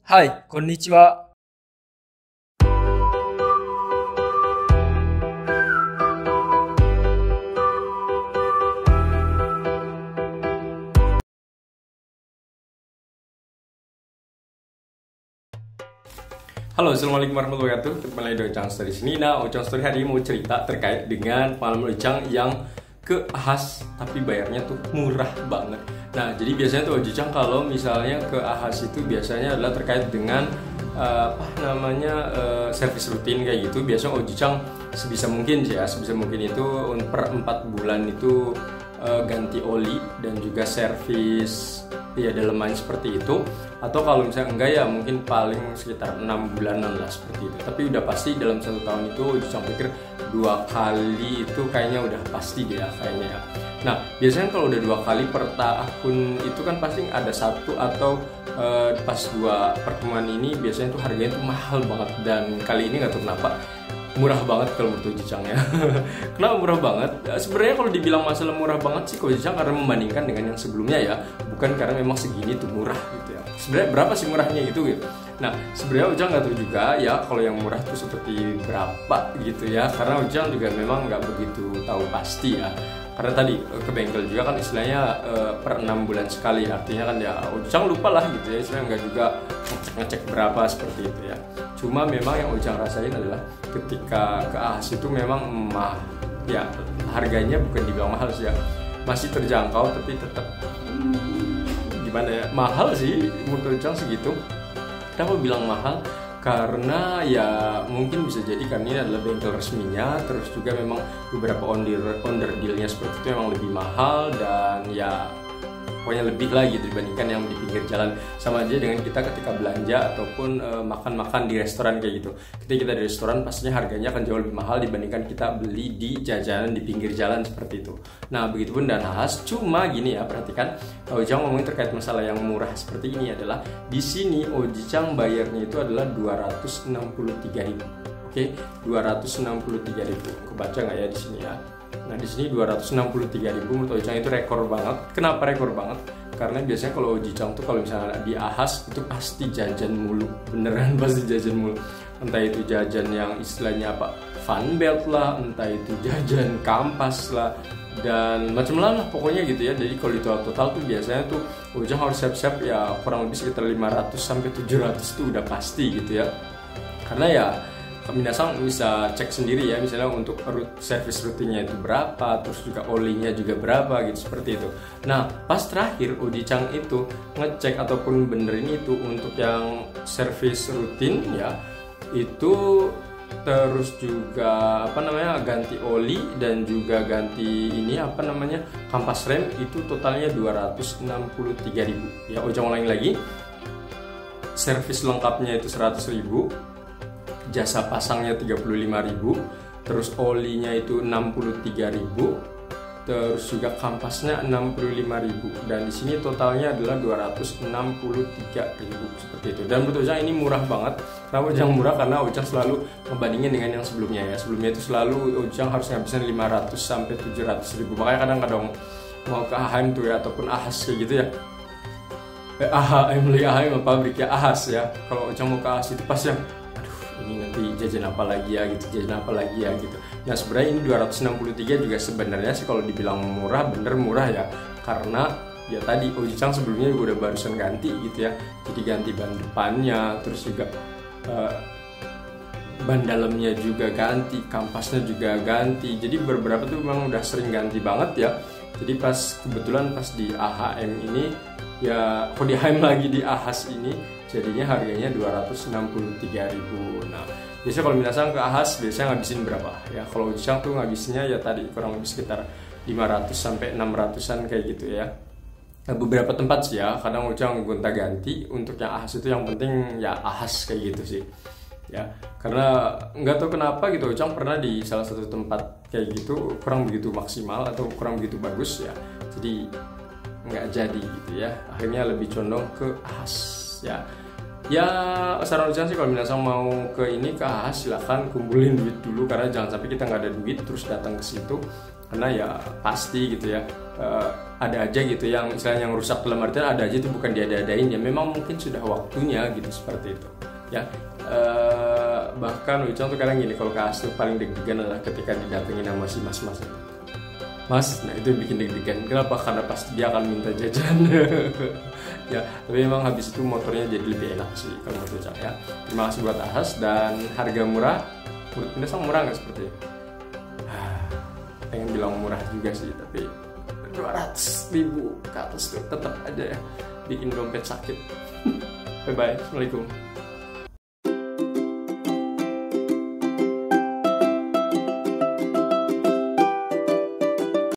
はい、こんにちは。Halo, assalamualaikum warahmatullahi wabarakatuh. Kembali di Ocang Story sini. Nah, Ocang Story hari ini mau cerita terkait dengan pengalaman Ocang yang ke Ahas tapi bayarnya tuh murah banget. Nah, jadi biasanya tuh Ocang kalau misalnya ke Ahas itu biasanya adalah terkait dengan servis rutin kayak gitu. Biasanya Ocang sebisa mungkin sih ya, sebisa mungkin itu per 4 bulan itu ganti oli dan juga servis ya daleman seperti itu, atau kalau misalnya enggak ya mungkin paling sekitar 6 bulanan lah seperti itu. Tapi udah pasti dalam 1 tahun itu Ocang pikir 2 kali itu kayaknya udah pasti deh ya kayaknya ya. Nah biasanya kalau udah 2 kali per tahun itu kan pasti ada satu atau pas 2 pertemuan ini biasanya tuh harganya tuh mahal banget, dan kali ini nggak tahu kenapa murah banget kalau menurut Ocang ya. Kenapa murah banget? Sebenarnya kalau dibilang masalah murah banget sih Ocang karena membandingkan dengan yang sebelumnya ya, bukan karena memang segini tuh murah gitu ya. Sebenarnya berapa sih murahnya gitu. Nah sebenarnya Ocang nggak tahu juga ya kalau yang murah tuh seperti berapa gitu ya, karena Ocang juga memang nggak begitu tahu pasti ya. Karena tadi ke bengkel juga kan istilahnya per 6 bulan sekali, artinya kan ya Ocang lupa lah gitu ya, istilahnya nggak juga ngecek berapa seperti itu ya. Cuma memang yang Ocang rasain adalah ketika ke Ahas itu memang ya harganya bukan dibilang mahal sih ya, masih terjangkau tapi tetap gimana ya, mahal sih menurut Ocang segitu. Kenapa bilang mahal? Karena ya mungkin bisa jadi karena ini adalah bengkel resminya, terus juga memang beberapa onder dealnya seperti itu memang lebih mahal, dan ya pokoknya lebih lah gitu dibandingkan yang di pinggir jalan. Sama aja dengan kita ketika belanja ataupun makan-makan di restoran kayak gitu. Ketika kita di restoran pastinya harganya akan jauh lebih mahal dibandingkan kita beli di jajanan di pinggir jalan seperti itu. Nah begitupun dan Ahas. Cuma gini ya, perhatikan Ocang ngomongin terkait masalah yang murah seperti ini adalah di sini Ocang bayarnya itu adalah 263.000. Oke, 263.000. Kebaca nggak ya di sini ya? Nah di sini 263.000 menurut Ocang itu rekor banget. Kenapa rekor banget? Karena biasanya kalau Ocang tuh kalau misalnya di Ahas itu pasti jajan mulu, beneran pasti jajan mulu. Entah itu jajan yang istilahnya apa, fun belt lah, entah itu jajan kampas lah, dan macam lah pokoknya gitu ya. Jadi kalau di total tuh biasanya tuh Ocang harus siap-siap ya kurang lebih sekitar 500 sampai 700 tuh udah pasti gitu ya. Karena ya minasan bisa cek sendiri ya, misalnya untuk servis rutinnya itu berapa, terus juga olinya juga berapa gitu seperti itu. Nah pas terakhir Ocang itu ngecek ataupun benerin itu untuk yang servis rutin ya, itu terus juga ganti oli dan juga ganti ini kampas rem, itu totalnya 263.000 ya. Ocang ulangi lagi, servis lengkapnya itu 100.000, jasa pasangnya 35.000, terus olinya itu 63.000, terus juga kampasnya 65.000, dan di sini totalnya adalah 263.000 seperti itu. Dan menurut Ocang ini murah banget. Kenapa Ocang murah? Karena Ocang selalu membandingin dengan yang sebelumnya ya. Sebelumnya itu selalu Ocang harus ngabisin 500 sampai 700.000. Makanya kadang-kadang mau ke AHM tuh ya, ataupun Ahas kayak gitu ya. Beli AHM pabrik ya Ahas ya. Kalau Ocang mau ke Ahas itu pas yang ini nanti jajan apa lagi ya gitu. Nah sebenarnya ini 263 juga sebenarnya sih kalau dibilang murah, bener murah ya, karena ya tadi Ocang sebelumnya juga udah barusan ganti gitu ya. Jadi ganti ban depannya, terus juga ban dalamnya juga ganti, kampasnya juga ganti. Jadi beberapa tuh memang udah sering ganti banget ya. Jadi kebetulan pas di AHM ini ya, kok di AHM lagi di Ahas ini jadinya harganya 263.000. Nah biasanya kalau minasan ke Ahas biasanya ngabisin berapa ya? Kalau Ocang tuh ngabisnya ya tadi kurang lebih sekitar 500 sampai 600-an kayak gitu ya. Nah, beberapa tempat sih ya, kadang Ocang gonta ganti. Untuk yang Ahas itu yang penting ya Ahas kayak gitu sih ya. Karena nggak tahu kenapa gitu Ocang pernah di salah satu tempat kayak gitu kurang begitu maksimal atau kurang begitu bagus ya, jadi nggak jadi gitu ya. Akhirnya lebih condong ke Ahas ya. Ya saran Ujang sih kalau minasang mau ke ini ke AHAS silahkan kumpulin duit dulu, karena jangan sampai kita nggak ada duit terus datang ke situ, karena ya pasti gitu ya ada aja gitu yang misalnya yang rusak, dalam artian ada aja itu bukan diada-adain ya, memang mungkin sudah waktunya gitu seperti itu ya. Bahkan Ujang tuh kadang gini, kalau ke AHAS tuh paling deg-degan adalah ketika didatengin sama si mas-mas itu. Mas, nah itu yang bikin deg-degan. Kenapa? Karena pasti dia akan minta jajan. Ya, tapi memang habis itu motornya jadi lebih enak sih kalau menurut Ujang ya. Terima kasih buat AHAS, dan harga murah. Menurut Minasang murah nggak seperti itu? Pengen bilang murah juga sih, tapi 200.000 ke atas tuh tetap aja ya bikin dompet sakit. Bye bye, assalamualaikum.